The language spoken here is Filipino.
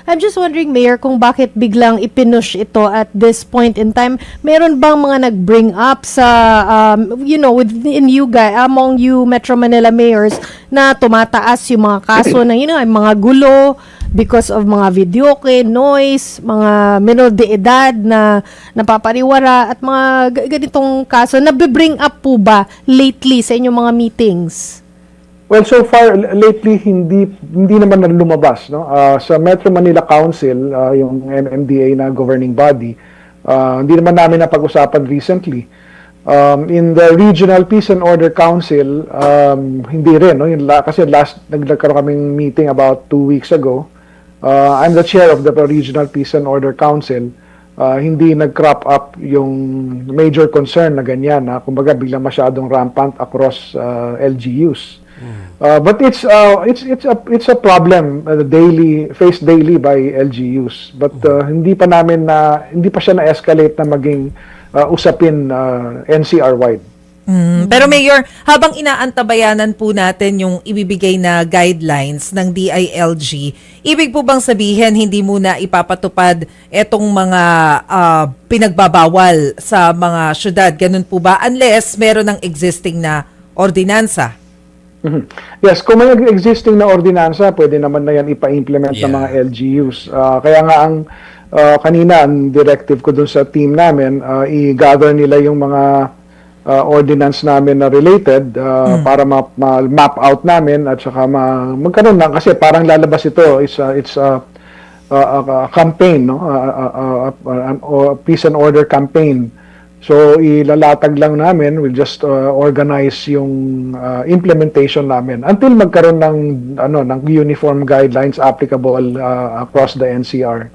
I'm just wondering, Mayor, kung bakit biglang ipinush ito at this point in time. Meron bang mga nag-bring up sa, within you guys, among you Metro Manila mayors, na tumataas yung mga kaso ng, mga gulo because of mga videoke, noise, mga menor de edad na napapariwara at mga ganitong kaso. Nabe-bring up po ba lately sa inyong mga meetings? Well, so far lately hindi naman na lumabas, no. Sa Metro Manila Council, yung MMDA na governing body, hindi naman namin napag-usapan recently. In the Regional Peace and Order Council, hindi rin, no. Kasi nagkaroon kaming meeting about 2 weeks ago. I'm the chair of the Regional Peace and Order Council. Hindi nag-crop up yung major concern na ganyan, na kumbaga biglang masyadong rampant across LGUs. But it's a problem faced daily by LGUs. But hindi pa siya na-escalate na maging usapin NCR-wide. Pero Mayor, habang inaantabayanan po natin yung ibibigay na guidelines ng DILG, ibig po bang sabihin hindi muna ipapatupad etong mga pinagbabawal sa mga syudad? Ganun po ba? Unless meron ng existing na ordinansa. Yes, kung may existing na ordinansa, pwede naman na yan ipa-implement ng mga LGUs. Kaya nga kanina, ang directive ko dun sa team namin, i-gather nila yung mga ordinance namin na related para ma-map out namin at saka magkaroon na, kasi parang lalabas ito, it's a campaign, no? A peace and order campaign. So ilalatag lang namin, we'll just organize yung implementation namin until magkaroon ng uniform guidelines applicable across the NCR.